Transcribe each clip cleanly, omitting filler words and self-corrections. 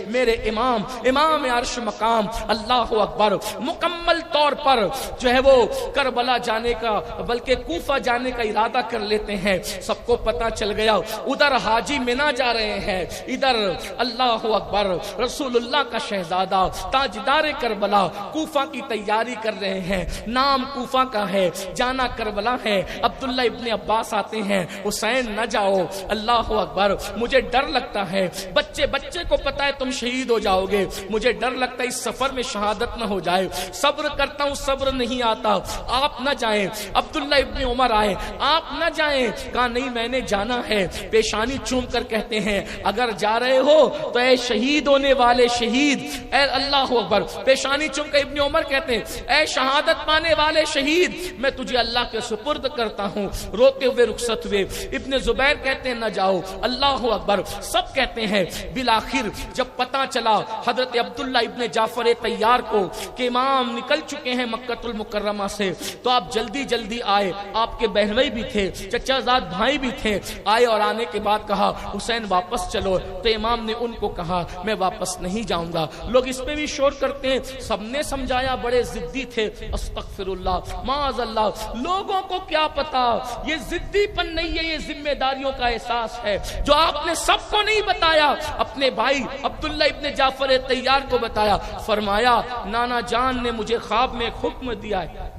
میرے امام عرش مقام اللہ اکبر مکمل طور پر جو ہے وہ کربلا جانے کا بلکہ کوفہ جانے کا ارادہ کر لیتے ہیں. سب کو پتا چل گیا ادھر حاجی منا جا رہے ہیں, ادھر اللہ اکبر رسول اللہ کا شہزادہ تاجدار کربلا کوفہ کی تیاری کر رہے ہیں. نام کوفہ کا ہے, جانا کربلا ہے. عبداللہ ابن عباس آتے ہیں, حسین نہ جاؤ, اللہ اکبر مجھے ڈر لگتا ہے, بچے کو پتا ہے تم شہید ہو جاؤ گے, مجھے ڈر لگتا ہے اس سفر میں شہادت نہ ہو جائے, صبر کرتا ہوں صبر نہیں آتا, آپ نہ جائیں. عبداللہ ابن عمر آئے, آپ نہ جائیں. کہا نہیں میں نے جانا ہے. پیشانی چوم کر کہتے ہیں اگر جا رہے ہو تو اے شہید ہونے والے شہید, اے اللہ اکبر. پیشانی چوم کر ابن عمر کہتے ہیں اے شہادت پانے والے شہید, میں تجھے اللہ کے سپرد کرتا ہوں. روتے ہوئے رخصت ہوئے. ابن زبیر کہتے ہیں نہ جاؤ, اللہ اکبر. سب کہتے ہیں. بالآخر جب پتہ چلا حضرت عبداللہ ابن جعفر طیار کو کہ امام نکل چکے ہیں مکہ المکرمہ سے, تو آپ جلدی آئے. آپ کے بہنوئی بھی تھے, چچا زاد بھائی بھی تھے. آئے اور آنے کے بعد کہا حسین واپس چلو, تو امام نے ان کو کہا میں واپس نہیں جاؤں گا. لوگ اس پہ بھی شور کرتے ہیں, سب نے سمجھایا بڑے ضدی تھے. استغفر اللہ معاذ اللہ, لوگوں کو کیا پتا یہ ضدی پن نہیں ہے, یہ ذمہ داریوں کا احساس ہے جو آپ نے سب کو نہیں بتایا, اپنے بھائی عبداللہ ابن جعفر طیار کو بتایا. فرمایا نانا جان نے مجھے خواب میں ایک حکم دیا ہے,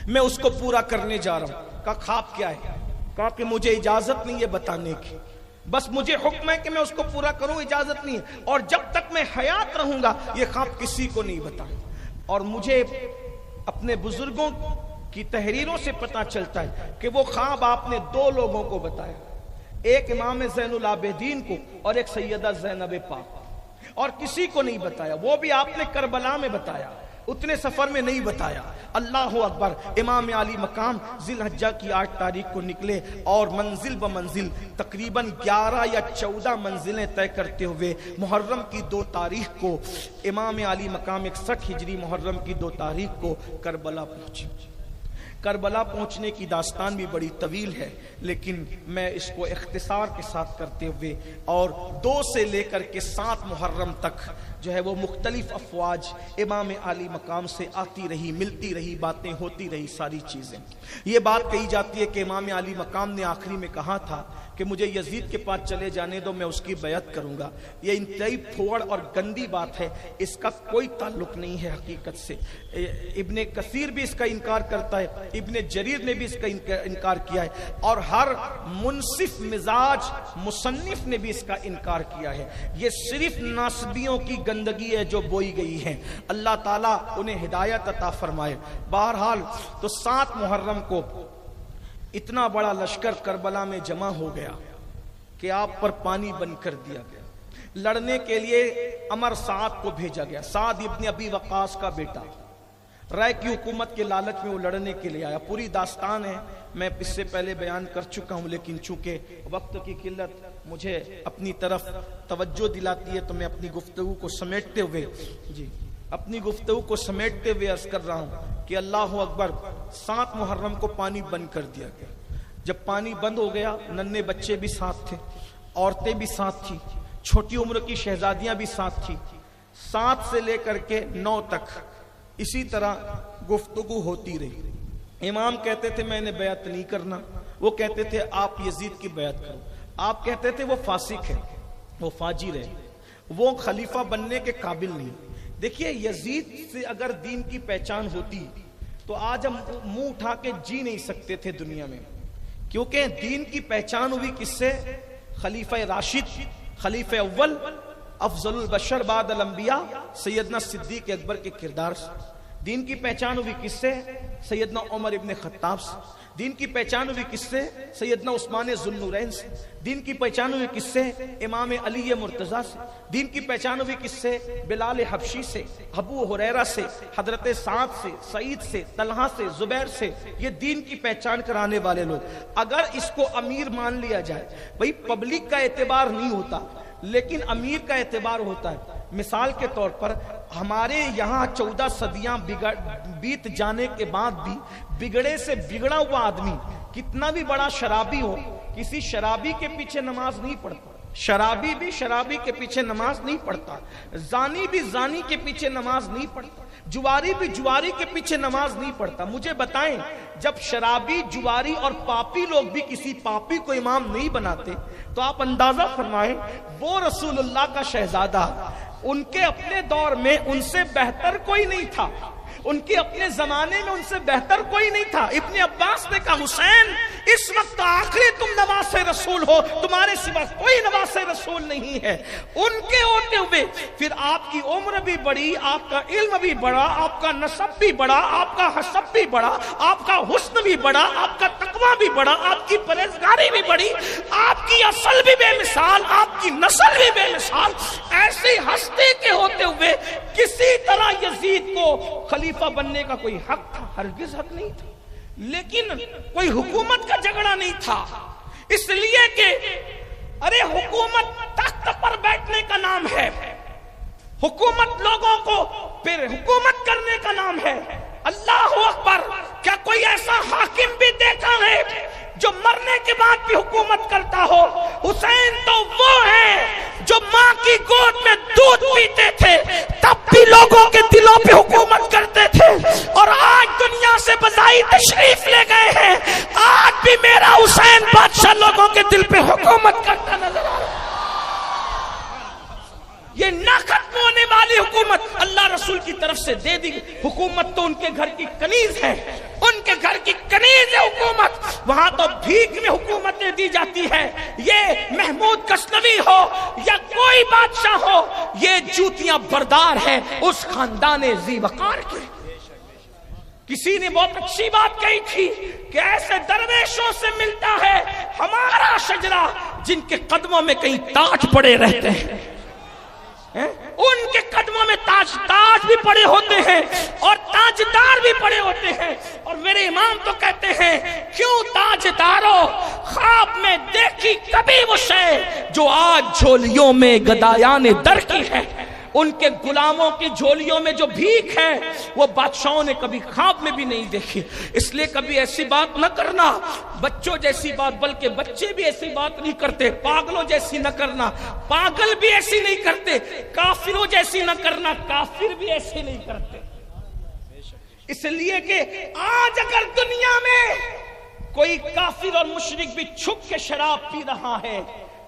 میں اس کو پورا کرنے جا رہا ہوں. کہا خواب کیا ہے؟ کہا کہ مجھے اجازت نہیں ہے بتانے کی, بس مجھے حکم ہے کہ میں اس کو پورا کروں, اجازت نہیں ہے, اور جب تک میں حیات رہوں گا یہ خواب کسی کو نہیں بتاؤں. اور مجھے اپنے بزرگوں کی تحریروں سے پتا چلتا ہے کہ وہ خواب آپ نے دو لوگوں کو بتایا, ایک امام زین العابدین کو اور ایک سیدہ زینب پاک, اور کسی کو نہیں بتایا. وہ بھی آپ نے کربلا میں بتایا, اتنے سفر میں نہیں بتایا. اللہ اکبر. امام علی مقام ذی الحجہ کی 8 تاریخ کو نکلے اور منزل ب منزل تقریباً 11 یا 14 منزلیں طے کرتے ہوئے محرم کی 2 تاریخ کو امام علی مقام 61 ہجری محرم کی 2 تاریخ کو کربلا پہنچے. کربلا پہنچنے کی داستان بھی بڑی طویل ہے, لیکن میں اس کو اختصار کے ساتھ کرتے ہوئے, اور 2 سے لے کر کے 7 محرم تک جو ہے وہ مختلف افواج امام علی مقام سے آتی رہی, ملتی رہی, باتیں ہوتی رہی, ساری چیزیں. یہ بات کہی جاتی ہے کہ امام علی مقام نے آخری میں کہا تھا کہ مجھے یزید کے پاس چلے جانے دو, میں اس کی بیعت کروں گا. یہ انتہائی پھوڑ اور گندی بات ہے, اس کا کوئی تعلق نہیں ہے حقیقت سے. ابن کثیر بھی اس کا انکار کرتا ہے, ابن جریر نے بھی اس کا انکار کیا ہے, اور ہر منصف مزاج مصنف نے بھی اس کا انکار کیا ہے. یہ صرف ناصبیوں کی گندگی ہے جو بوئی گئی ہے, اللہ تعالیٰ انہیں ہدایت عطا فرمائے. بہرحال تو 7 محرم کو اتنا بڑا لشکر کربلا میں جمع ہو گیا کہ آپ پر پانی بند کر دیا گیا. لڑنے کے لیے عمر سعد کو بھیجا گیا. سعد ابن ابی وقاص کا بیٹا, رائے کی حکومت کے لالچ میں وہ لڑنے کے لیے آیا. پوری داستان ہے, میں اس سے پہلے بیان کر چکا ہوں, لیکن چونکہ وقت کی قلت مجھے اپنی طرف توجہ دلاتی ہے تو میں اپنی گفتگو کو سمیٹتے ہوئے عرض کر رہا ہوں کہ اللہ اکبر. 7 محرم کو پانی بند کر دیا گیا. جب پانی بند ہو گیا, ننھے بچے بھی ساتھ تھے, عورتیں بھی ساتھ تھی, چھوٹی عمر کی شہزادیاں بھی ساتھ تھی. 7 سے لے کر کے 9 تک اسی طرح گفتگو ہوتی رہی. امام کہتے تھے میں نے بیعت نہیں کرنا, وہ کہتے تھے آپ یزید کی بیعت کرو. آپ کہتے تھے وہ فاسق ہے, وہ فاجر ہے, وہ خلیفہ بننے کے قابل نہیں. دیکھیے یزید سے اگر دین کی پہچان ہوتی تو آج ہم منہ اٹھا کے جی نہیں سکتے تھے دنیا میں, کیونکہ دین کی پہچان ہوئی کس سے؟ خلیفہ راشد, خلیفہ اول, افضل البشر بعد الانبیاء سیدنا صدیق اکبر کے کردار سے. دین کی پہچان ہوئی کس سے؟ سیدنا عمر ابن خطاب سے. دین کی پہچان ہوئی کس سے؟ سیدنا عثمان ذوالنورین سے. دین کی پہچان ہوئی کس سے؟ امام علی مرتضیٰ سے. دین کی پہچان ہوئی کس سے؟ بلال حبشی سے, ابو ہریرہ سے, حضرت سعد سے, سعید سے, طلحہ سے, زبیر سے. یہ دین کی پہچان کرانے والے لوگ. اگر اس کو امیر مان لیا جائے, بھئی پبلک کا اعتبار نہیں ہوتا لیکن امیر کا اعتبار ہوتا ہے. مثال کے طور پر ہمارے یہاں 14 صدیاں بیت جانے کے بعد بھی بگڑے سے بگڑا ہوا آدمی کتنا بھی بڑا شرابی ہو, کسی شرابی کے پیچھے نماز نہیں پڑھتا, شرابی بھی شرابی کے پیچھے نماز نہیں پڑھتا، زانی بھی زانی کے پیچھے نماز نہیں پڑھتا، جواری بھی جواری کے پیچھے نماز نہیں پڑھتا۔ مجھے بتائیں، جب شرابی، جواری اور پاپی لوگ بھی کسی پاپی کو امام نہیں بناتے تو آپ اندازہ فرمائیں وہ رسول اللہ کا شہزادہ، ان کے اپنے دور میں ان سے بہتر کوئی نہیں تھا، ان کے اپنے زمانے میں ان سے بہتر کوئی نہیں تھا۔ ابن عباس نے کہا حسین اس وقت آخری تم نواز رسول ہو، تمہارے سوا کوئی نواز رسول نہیں ہے۔ ان کے ہوتے ہوئے پھر آپ کی عمر بھی بڑی، آپ کا علم بھی بڑا، آپ کا نسب بھی بڑا، آپ کا حسب بھی بڑا، آپ کا حسن بھی بڑا، آپ کا تقوی بھی بڑا، آپ کی پرہیزگاری بھی بڑی، آپ کی اصل بھی بے مثال، آپ کی نسل بھی بے مثال۔ ایسی ہستی کے ہوتے ہوئے کسی طرح یزید کو خلیفہ بننے کا کوئی حق تھا؟ ہرگز حق نہیں تھا۔ لیکن کوئی حکومت کا جھگڑا نہیں تھا، اس لیے کہ ارے حکومت تخت پر بیٹھنے کا نام ہے، حکومت لوگوں کو پھر حکومت کرنے کا نام ہے۔ اللہ اکبر! کیا کوئی ایسا حاکم بھی دیکھا ہے جو مرنے کے بعد بھی حکومت کرتا ہو؟ حسین تو وہ ہے جو ماں کی گود میں دودھ پیتے تھے تب بھی لوگوں کے دلوں پہ حکومت کرتے تھے، اور آج دنیا سے بذائی تشریف لے گئے ہیں، آج بھی میرا حسین بادشاہ لوگوں کے دل پہ حکومت کرتا نظر آ رہا ہے۔ یہ نہ ختم ہونے والی حکومت اللہ رسول کی طرف سے دے دی۔ حکومت تو ان کے گھر کی کنیز ہے، ان کے گھر کی کنیز ہے حکومت، وہاں تو بھیک میں حکومتیں دی جاتی ہے۔ یہ محمود غزنوی ہو یا کوئی بادشاہ ہو، یہ جوتیاں بردار ہے اس خاندان ذی وقار کے۔ کسی نے بہت اچھی بات کہی تھی کہ ایسے درویشوں سے ملتا ہے ہمارا شجرہ جن کے قدموں میں کہیں تاج پڑے رہتے ہیں، ان کے قدموں میں تاج بھی پڑے ہوتے ہیں اور تاجدار بھی پڑے ہوتے ہیں۔ اور میرے امام تو کہتے ہیں کیوں تاجداروں خواب میں دیکھی کبھی وہ شے جو آج جھولیوں میں گدایان در کی ہے۔ ان کے غلاموں کی جھولیوں میں جو بھیک ہے وہ بادشاہوں نے کبھی خواب میں بھی نہیں دیکھی۔ اس لیے کبھی ایسی بات نہ کرنا بچوں جیسی بات، بلکہ بچے بھی ایسی بات نہیں کرتے، پاگلوں جیسی نہ کرنا، پاگل بھی ایسی نہیں کرتے، کافروں جیسی نہ کرنا، کافر بھی ایسی نہیں کرتے۔ اس لیے کہ آج اگر دنیا میں کوئی کافر اور مشرک بھی چھپ کے شراب پی رہا ہے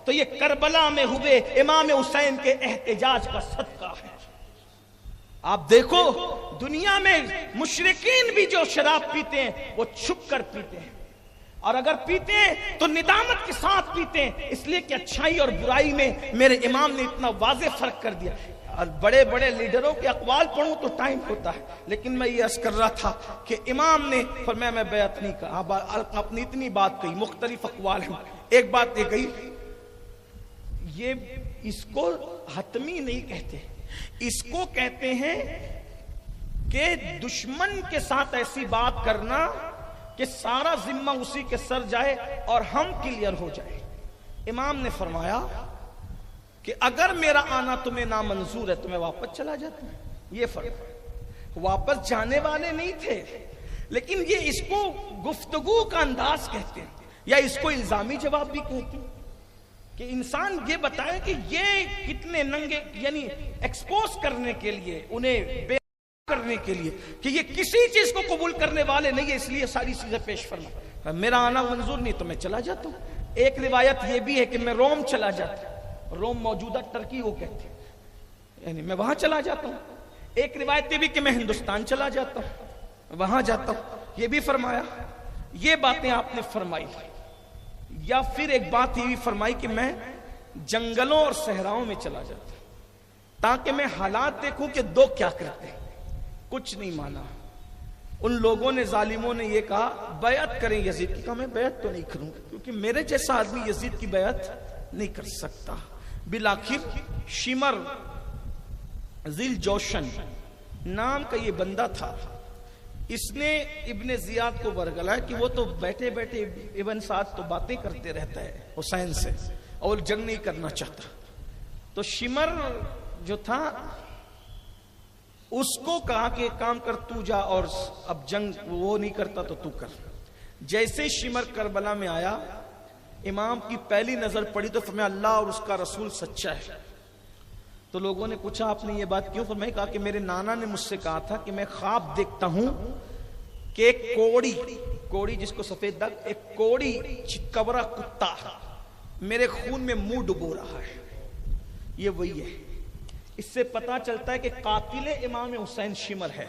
تو یہ کربلا میں ہوئے امام حسین کے احتجاج کا صدقہ ہے۔ آپ دیکھو دنیا میں مشرکین بھی جو شراب پیتے ہیں وہ چھپ کر پیتے ہیں، اور اگر پیتے ہیں تو ندامت کے ساتھ پیتے ہیں، اس لیے کہ اچھائی اور برائی میں میرے امام نے اتنا واضح فرق کر دیا۔ اور بڑے بڑے لیڈروں کے اقوال پڑھوں تو ٹائم ہوتا ہے، لیکن میں یہ عرض کر رہا تھا کہ امام نے فرمایا میں بیعت نہیں کہا، اپنی اتنی بات کہی، مختلف اقوال ہیں۔ ایک بات یہ کہی، یہ اس کو حتمی نہیں کہتے، اس کو کہتے ہیں کہ دشمن کے ساتھ ایسی بات کرنا کہ سارا ذمہ اسی کے سر جائے اور ہم کلیئر ہو جائے۔ امام نے فرمایا کہ اگر میرا آنا تمہیں نامنظور ہے تو میں واپس چلا جاتا ہوں۔ یہ فرق، واپس جانے والے نہیں تھے، لیکن یہ اس کو گفتگو کا انداز کہتے ہیں، یا اس کو الزامی جواب بھی کہتے ہیں کہ انسان یہ بتائے کہ یہ کتنے ننگے، یعنی ایکسپوز کرنے کے لیے، انہیں بے کرنے کے لیے کہ یہ کسی چیز کو قبول کرنے والے نہیں ہے، اس لیے ساری چیزیں پیش فرما۔ میرا آنا منظور نہیں تو میں چلا جاتا ہوں۔ ایک روایت یہ بھی ہے کہ میں روم چلا جاتا ہوں، روم موجودہ ٹرکی وہ کہتے ہیں، یعنی میں وہاں چلا جاتا ہوں۔ ایک روایت یہ بھی کہ میں ہندوستان چلا جاتا ہوں، وہاں جاتا ہوں، یہ بھی فرمایا۔ یہ باتیں آپ نے فرمائی، یا پھر ایک بات یہ بھی فرمائی کہ میں جنگلوں اور صحراؤں میں چلا جاتا ہوں تاکہ میں حالات دیکھوں کہ دو کیا کرتے ہیں۔ کچھ نہیں مانا ان لوگوں نے، ظالموں نے یہ کہا بیعت کریں یزید کی، کہا میں بیعت تو نہیں کروں گا کیونکہ میرے جیسا آدمی یزید کی بیعت نہیں کر سکتا۔ بالآخر شمر ذیل جوشن نام کا یہ بندہ تھا، اس نے ابن زیاد کو برگلایا کہ وہ تو بیٹھے بیٹھے ابن سعد تو باتیں کرتے رہتا ہے حسین سے اور جنگ نہیں کرنا چاہتا۔ تو شمر جو تھا اس کو کہا کہ ایک کام کر تو جا، اور اب جنگ وہ نہیں کرتا تو تو کر۔ جیسے شمر کربلا میں آیا امام کی پہلی نظر پڑی تو فرمایا اللہ اور اس کا رسول سچا ہے. تو لوگوں نے پوچھا آپ نے یہ بات کیوں فرمائی؟ کہا کہ میرے نانا نے مجھ سے کہا تھا کہ میں خواب دیکھتا ہوں کہ ایک کوڑی جس کو سفید داغ، ایک کوڑی چتکبرا کتا میرے خون میں منہ ڈبو رہا ہے. یہ وہی ہے. اس سے پتا چلتا ہے کہ قاتل امام حسین شمر ہے،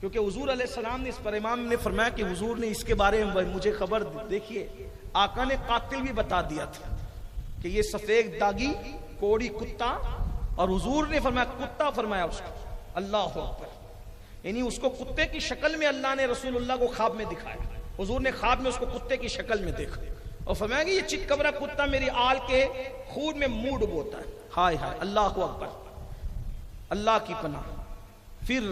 کیونکہ حضور علیہ السلام نے اس پر امام نے فرمایا کہ حضور نے اس کے بارے میں مجھے خبر دیکھیے آقا نے قاتل بھی بتا دیا تھا کہ یہ سفید داغی کوڑی کتا، اور حضور نے فرمایا کتا فرمایا اس کو. اللہ اکبر. یعنی اس کو کتے کی شکل میں اللہ نے رسول اللہ کو خواب میں دکھایا. حضور نے خواب میں اس کو کتے کی شکل میں دیکھا اور فرمایا کہ یہ چتکبرا کتا میری آل کے خون میں منہ ڈبوتا ہے. ہائے ہائے اللہ اکبر، اللہ کی پناہ. پھر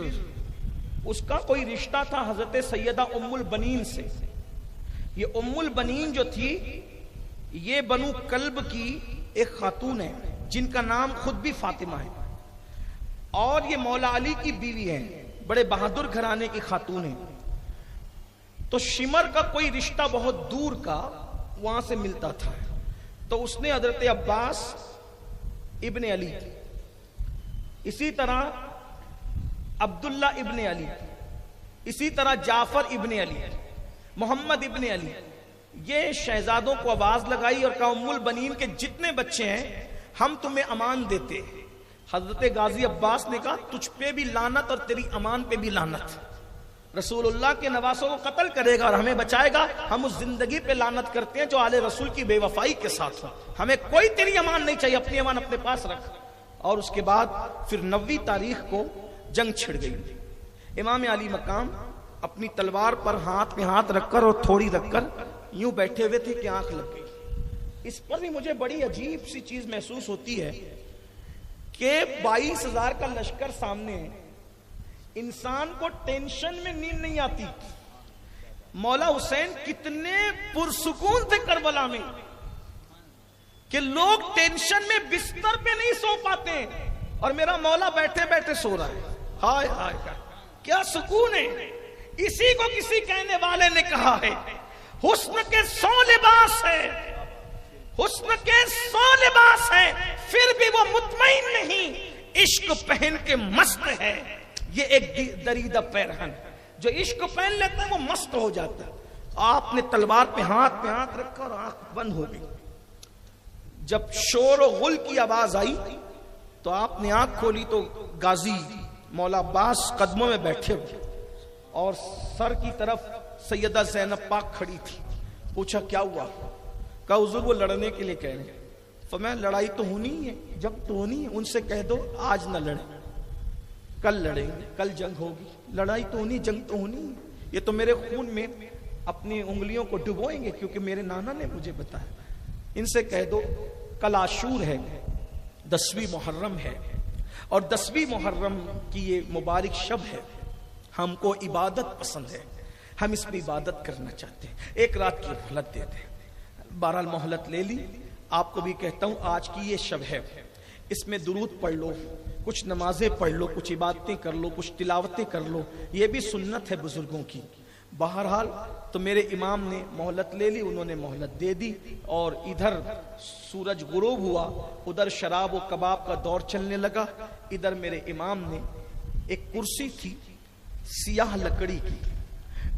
اس کا کوئی رشتہ تھا حضرت سیدہ ام البنین سے. یہ ام البنین جو تھی یہ بنو کلب کی ایک خاتون ہے جن کا نام خود بھی فاطمہ ہے، اور یہ مولا علی کی بیوی ہے، بڑے بہادر گھرانے کی خاتون ہے. تو شمر کا کوئی رشتہ بہت دور کا وہاں سے ملتا تھا. تو اس نے حضرت عباس ابن علی، اسی طرح عبداللہ ابن علی، اسی طرح جعفر ابن علی، محمد ابن علی، یہ شہزادوں کو آواز لگائی اور کہا ام البنین کے جتنے بچے ہیں ہم تمہیں امان دیتے ہیں. حضرت غازی عباس نے کہا تجھ پہ بھی لعنت اور تیری امان پہ بھی لعنت. رسول اللہ کے نواسوں کو قتل کرے گا اور ہمیں بچائے گا. ہم اس زندگی پہ لعنت کرتے ہیں جو آل رسول کی بے وفائی کے ساتھ ہو. ہمیں کوئی تیری امان نہیں چاہیے، اپنی امان اپنے پاس رکھ. اور اس کے بعد پھر 90 تاریخ کو جنگ چھڑ گئی. امام علی مقام اپنی تلوار پر ہاتھ میں ہاتھ رکھ کر اور تھوڑی رکھ کر یوں بیٹھے ہوئے تھے کہ آنکھ لگ گئی. اس پر بھی مجھے بڑی عجیب سی چیز محسوس ہوتی ہے کہ 22,000 کا لشکر سامنے ہے، انسان کو ٹینشن میں نیند نہیں آتی. مولا حسین کتنے پرسکون تھے کربلا میں کہ لوگ ٹینشن میں بستر پہ نہیں سو پاتے اور میرا مولا بیٹھے بیٹھے سو رہا ہے. ہائے ہائے کیا سکون ہے. اسی کو کسی کہنے والے نے کہا ہے حسن کے 100 لباس ہے، حسن کے 100 لباس ہے پھر بھی وہ مطمئن نہیں، عشق پہن کے مست ہے. یہ ایک دریدہ پیرہن جو عشق پہن لیتا ہے وہ مست ہو جاتا ہے. آپ نے تلوار پہ ہاتھ رکھا اور آنکھ بند ہو گئی. جب شور و غل کی آواز آئی تو آپ نے آنکھ کھولی تو غازی مولا عباس قدموں میں بیٹھے ہوئے اور سر کی طرف سیدہ زینب پاک کھڑی تھی. پوچھا کیا ہوا؟ کہا حضور وہ لڑنے کے لیے کہہ رہے ہیں. فرمایا لڑائی تو ہونی ہے، جب تو ہونی ہے ان سے کہہ دو آج نہ لڑیں، کل لڑیں گے، کل جنگ ہوگی. لڑائی تو ہونی، جنگ تو ہونی ہے. یہ تو میرے خون میں اپنی انگلیوں کو ڈبوئیں گے کیونکہ میرے نانا نے مجھے بتایا. ان سے کہہ دو کل عاشور ہے، 10ویں محرم ہے، اور 10ویں محرم کی یہ مبارک شب ہے. ہم کو عبادت پسند ہے، ہم اس میں عبادت کرنا چاہتے ہیں. ایک رات کی مہلت دے دیں. بہرحال مہلت لے لی. آپ کو بھی کہتا ہوں آج کی یہ شب ہے، اس میں درود پڑھ لو، کچھ نمازیں پڑھ لو، کچھ عبادتیں کر لو، کچھ تلاوتیں کر لو. یہ بھی سنت ہے بزرگوں کی. بہرحال تو میرے امام نے مہلت لے لی، انہوں نے مہلت دے دی. اور ادھر سورج غروب ہوا، ادھر شراب و کباب کا دور چلنے لگا. ادھر میرے امام نے ایک کرسی تھی سیاہ لکڑی کی،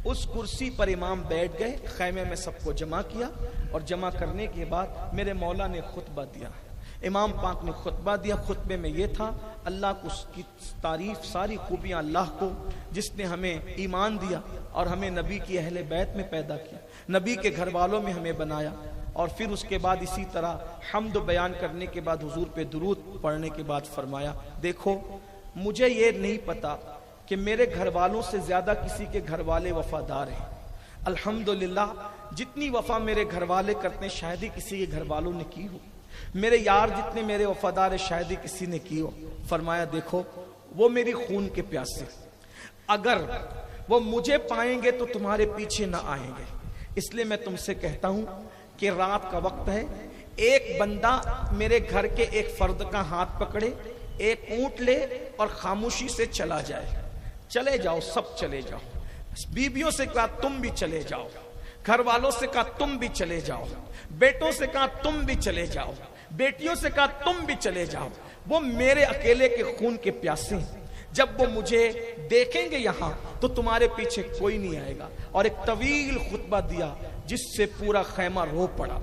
اس کرسی پر امام بیٹھ گئے. خیمے میں سب کو جمع کیا اور جمع کرنے کے بعد میرے مولا نے خطبہ دیا. امام پاک نے خطبہ دیا. خطبے میں یہ تھا اللہ کو اس کی تعریف، ساری خوبیاں اللہ کو جس نے ہمیں ایمان دیا اور ہمیں نبی کی اہل بیت میں پیدا کیا، نبی کے گھر والوں میں ہمیں بنایا. اور پھر اس کے بعد اسی طرح حمد بیان کرنے کے بعد حضور پہ درود پڑھنے کے بعد فرمایا دیکھو مجھے یہ نہیں پتا کہ میرے گھر والوں سے زیادہ کسی کے گھر والے وفادار ہیں. الحمدللہ جتنی وفا میرے گھر والے کرتے ہیں شاید ہی کسی کے گھر والوں نے کی ہو. میرے یار جتنے میرے وفادار ہیں شاید ہی کسی نے کی ہو. فرمایا دیکھو وہ میری خون کے پیاسے، اگر وہ مجھے پائیں گے تو تمہارے پیچھے نہ آئیں گے. اس لیے میں تم سے کہتا ہوں کہ رات کا وقت ہے، ایک بندہ میرے گھر کے ایک فرد کا ہاتھ پکڑے، ایک اونٹ لے اور خاموشی سے چلا جائے. چلے جاؤ، سب چلے جاؤ. بیویوں سے کہا تم بھی چلے جاؤ. گھر والوں سے کہا تم بھی چلے جاؤ، بیٹوں سے کہا تم بھی چلے جاؤ، بیٹیوں سے کہا تم بھی چلے جاؤ، وہ میرے اکیلے کے خون کے پیاسے ہیں، جب وہ مجھے دیکھیں گے یہاں تو تمہارے پیچھے کوئی نہیں آئے گا۔ اور ایک طویل خطبہ دیا جس سے پورا خیمہ رو پڑا۔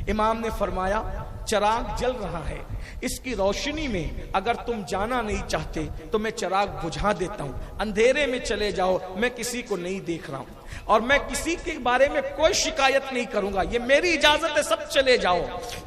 امام نے فرمایا چراغ جل رہا ہے، اس کی روشنی میں اگر تم جانا نہیں چاہتے تو میں چراغ بجھا دیتا ہوں، اندھیرے میں چلے جاؤ، میں کسی کو نہیں دیکھ رہا ہوں اور میں کسی کے بارے میں کوئی شکایت نہیں کروں گا، یہ میری اجازت ہے، سب چلے جاؤ۔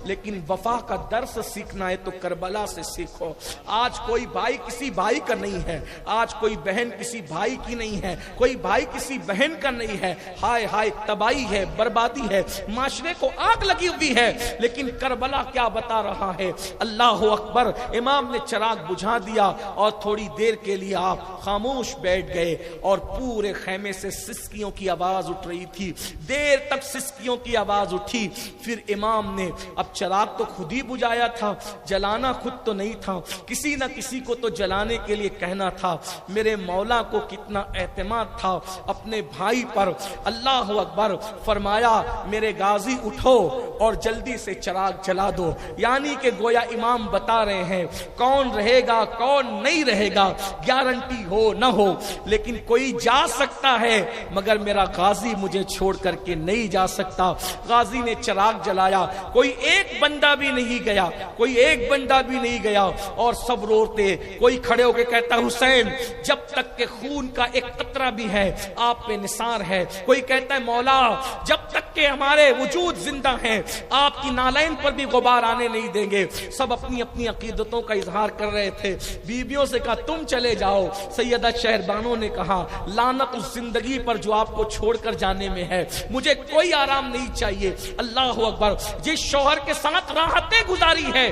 لیکن وفا کا درس سیکھنا ہے تو کربلا سے سیکھو۔ آج کوئی بھائی کسی بھائی کا نہیں ہے، آج کوئی بہن کسی بھائی کی نہیں ہے، کوئی بھائی کسی بہن کا نہیں ہے۔ ہائے ہائے تباہی ہے، بربادی ہے، معاشرے کو آگ لگی ہوئی ہے، لیکن کربلا کیا بتا رہا ہے؟ اللہ اکبر۔ امام نے چراغ بجھا دیا اور تھوڑی دیر کے لیے آپ خاموش بیٹھ گئے اور پورے خیمے سے سسکیوں کی آواز اٹھ رہی تھی، دیر تک سسکیوں کی آواز اٹھی۔ پھر امام نے اب چراغ تو خود ہی بجھایا تھا، جلانا خود تو نہیں تھا، کسی نہ کسی کو تو جلانے کے لیے کہنا تھا۔ میرے مولا کو کتنا اعتماد تھا اپنے بھائی پر۔ اللہ اکبر۔ فرمایا میرے غازی اٹھو اور جلدی سے چراغ جلا دو، یعنی کہ گویا امام بتا رہے ہیں کون رہے گا کون نہیں رہے گا گارنٹی ہو نہ ہو، لیکن کوئی جا سکتا ہے مگر میرا غازی مجھے چھوڑ کر کے نہیں جا سکتا۔ غازی نے چراغ جلایا، کوئی ایک بندہ بھی نہیں گیا، کوئی ایک بندہ بھی نہیں گیا اور سب روتے۔ کوئی کھڑے ہو کے کہتا حسین جب تک کہ خون کا ایک قطرہ بھی ہے آپ پہ نثار ہے۔ کوئی کہتا ہے مولا جب تک کہ ہمارے وجود زندہ ہیں آپ کی نالین پر بھی غبار آنے نہیں دیں گے۔ سب اپنی اپنی عقیدتوں کا اظہار کر رہے تھے۔ بیویوں سے کہا تم چلے جاؤ۔ سیدہ شہربانوں نے کہا لعنت اس زندگی پر جو آپ کو چھوڑ کر جانے میں ہے، مجھے کوئی آرام نہیں چاہیے۔ اللہ اکبر۔ جس شوہر کے ساتھ راحتیں گزاری ہے،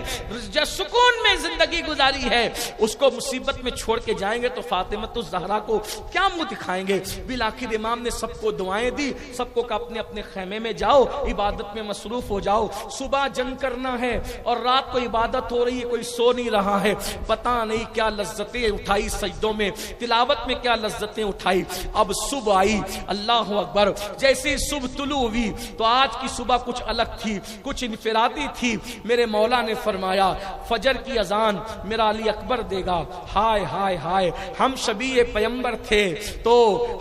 جس سکون میں زندگی گزاری ہے، اس کو مصیبت میں چھوڑ کے جائیں گے تو فاطمۃ الزہرا کو کیا منہ دکھائیں گے؟ بالآخر امام نے سب کو دعائیں دی، سب کو کہا اپنے اپنے خیمے میں جاؤ، عبادت میں مصروف ہو جاؤ۔ صبح جنگ کرنا ہے اور رات کو عبادت ہو رہی ہے، کوئی سو نہیں رہا ہے، پتہ نہیں کیا لذتیں اٹھائی، سجدوں میں تلاوت میں کیا لذتیں اٹھائی۔ اب صبح آئی، اللہ اکبر۔ جیسے صبح طلوع ہوئی تو آج کی صبح کچھ الگ تھی، کچھ انفرادی تھی۔ میرے مولا نے فرمایا فجر کی اذان میرا علی اکبر دے گا۔ ہائے ہائے ہائے، ہم شبیہ پیمبر تھے تو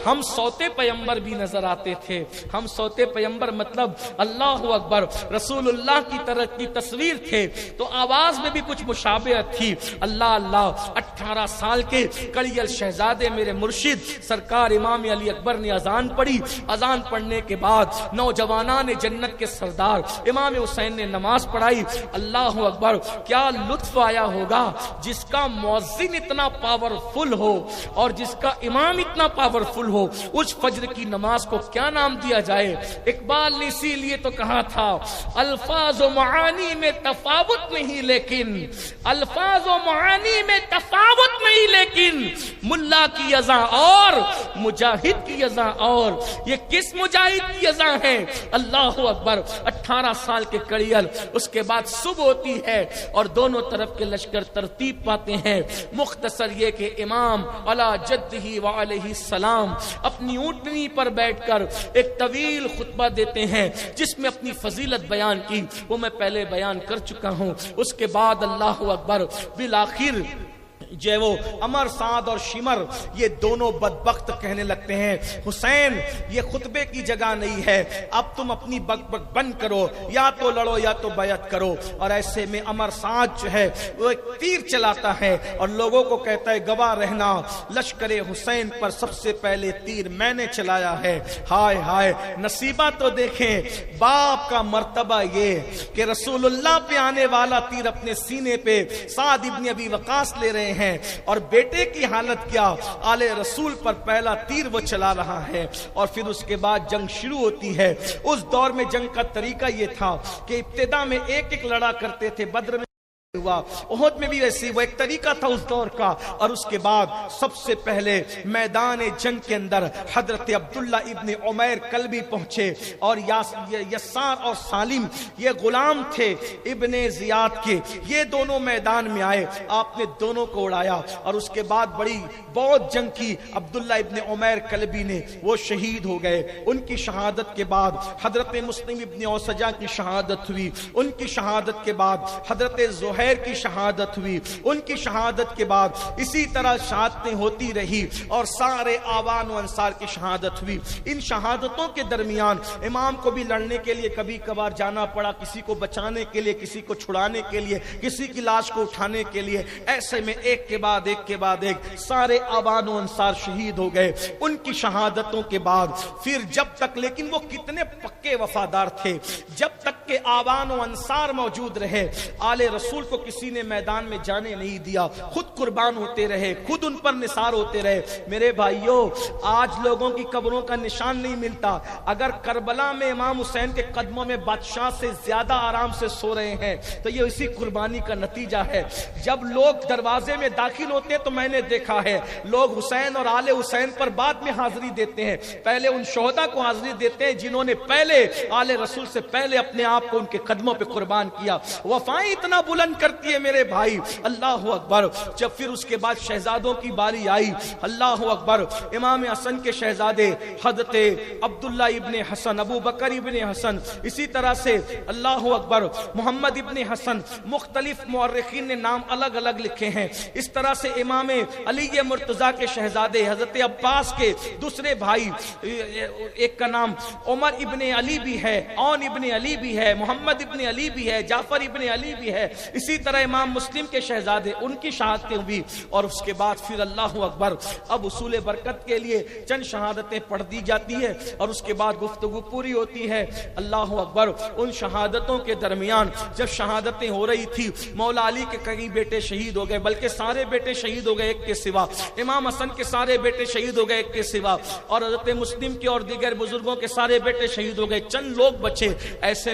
ہم سوتے پیمبر بھی نظر آتے تھے۔ ہم سوتے پیمبر مطلب اللہ اکبر رسول اللہ کی طرح کی تصویر تھے تو آواز میں بھی کچھ مشابہت تھی۔ اللہ اللہ۔ 18 سال کے کڑیل شہزادے میرے مرشد سرکار امام علی اکبر نے اذان پڑھی۔ اذان پڑھنے کے بعد نوجوانان جنت کے سردار امام حسین نے نماز پڑھائی۔ اللہ اکبر۔ کیا لطف آیا ہوگا جس کا مؤذن اتنا پاورفل ہو اور جس کا امام اتنا پاورفل ہو، اس فجر کی نماز کو کیا نام دیا جائے؟ اقبال نے اسی لیے تو کہا تھا الفاظ و معانی میں تفاوت نہیں، لیکن الفاظ و معانی میں تفاوت نہیں، لیکن ملا کی اذان اور مجاہد کی اذان اور۔ یہ کس مجاہد کی اذان ہے؟ اللہ اکبر۔ 18 سال کے کڑیل، اس کے بعد صبح ہوتی ہے اور دونوں طرف کے لشکر ترتیب پاتے ہیں۔ مختصر یہ کہ امام علی جدہ وعلیہ السلام اپنی اونٹنی پر بیٹھ کر ایک طویل خطبہ دیتے ہیں جس میں اپنی فضیلت بیان کی، وہ میں پہلے بیان کر چکا ہوں۔ اس کے بعد اللہ اکبر بالآخر جو ہے وہ عمر سعد اور شمر یہ دونوں بدبخت کہنے لگتے ہیں حسین یہ خطبے کی جگہ نہیں ہے، اب تم اپنی بک بک بند کرو، یا تو لڑو یا تو بیعت کرو۔ اور ایسے میں عمر سعد جو ہے وہ ایک تیر چلاتا ہے اور لوگوں کو کہتا ہے گواہ رہنا لشکر حسین پر سب سے پہلے تیر میں نے چلایا ہے۔ ہائے ہائے نصیبہ تو دیکھیں باپ کا مرتبہ یہ کہ رسول اللہ پہ آنے والا تیر اپنے سینے پہ سعد ابن ابی وقاص لے رہے ہیں اور بیٹے کی حالت کیا، آل رسول پر پہلا تیر وہ چلا رہا ہے۔ اور پھر اس کے بعد جنگ شروع ہوتی ہے۔ اس دور میں جنگ کا طریقہ یہ تھا کہ ابتدا میں ایک ایک لڑا کرتے تھے، بدر میں ہوا، احد میں بھی ویسی، وہ ایک طریقہ تھا اس دور کا۔ اور اس کے بعد سب سے پہلے میدان جنگ کے اندر حضرت عبداللہ ابن عمیر کلبی پہنچے، اور یسار اور سالم یہ غلام تھے ابن زیاد کے، یہ دونوں میدان میں آئے، آپ نے دونوں کو اڑایا، اور اس کے بعد بہت جنگ کی عبداللہ ابن عمیر کلبی نے، وہ شہید ہو گئے۔ ان کی شہادت کے بعد حضرت مسلم ابن اوسجہ کی شہادت ہوئی، ان کی شہادت کے بعد حضرت زہیر کی شہادت ہوئی، ان کی شہادت کے بعد اسی طرح شہادتیں ہوتی رہی، اور سارے آوان و انصار کی شہادت ہوئی۔ ان شہادتوں کے درمیان امام کو بھی لڑنے کے لیے کبھی کبھار جانا پڑا، کسی کو بچانے کے لیے، کسی کو چھڑانے کے لیے، کسی کی لاش کو اٹھانے کے لیے، ایسے میں ایک کے بعد ایک سارے آوان و انصار شہید ہو گئے۔ ان کی شہادتوں کے بعد پھر جب تک، لیکن وہ کتنے پکے وفادار تھے، جب تک کہ آوان و انصار موجود رہے، آل رسول کو کسی نے میدان میں جانے نہیں دیا، خود قربان ہوتے رہے، خود ان پر نثار ہوتے رہے۔ میرے بھائیوں، آج لوگوں کی قبروں کا نشان نہیں ملتا، اگر کربلا میں امام حسین کے قدموں میں بادشاہ سے زیادہ آرام سے سو رہے ہیں تو یہ اسی قربانی کا نتیجہ ہے۔ جب لوگ دروازے میں داخل ہوتے ہیں تو میں نے دیکھا ہے لوگ حسین اور آل حسین پر بعد میں حاضری دیتے ہیں، پہلے ان شہداء کو حاضری دیتے ہیں جنہوں نے پہلے آل رسول سے پہلے اپنے آپ کو ان کے قدموں پہ قربان کیا۔ وفائیں اتنا بلند کرتی ہے میرے بھائی، اللہ اکبر۔ جب پھر اس کے بعد شہزادوں کی باری آئی، اللہ اکبر، امام حسن کے شہزادے حضرت عبداللہ ابن حسن، ابو بکر ابن حسن، اسی طرح سے اللہ اکبر محمد ابن حسن، مختلف مورخین نے نام الگ الگ لکھے ہیں۔ اس طرح سے امام علی مرتضیٰ کے شہزادے حضرت عباس کے دوسرے بھائی، ایک کا نام عمر ابن علی بھی ہے، اون ابن علی بھی ہے، محمد ابن علی بھی ہے، جعفر ابن علی بھی ہے، اسی طرح امام مسلم کے شہزادے، ان کی شہادتیں ہوئی۔ اور اس کے بعد پھر اللہ اکبر، اب اصول برکت کے لیے چند شہادتیں پڑھ دی جاتی ہے اور اس کے بعد گفتگو پوری ہوتی ہے۔ اللہ اکبر، ان شہادتوں کے درمیان جب شہادتیں ہو رہی تھی، مولا علی کے کئی بیٹے شہید ہو گئے، بلکہ سارے بیٹے شہید ہو گئے ایک کے سوا، امام حسن کے سارے بیٹے شہید ہو گئے ایک کے سوا، اور حضرت مسلم کے اور دیگر بزرگوں کے سارے بیٹے شہید ہو گئے، چند لوگ بچے۔ ایسے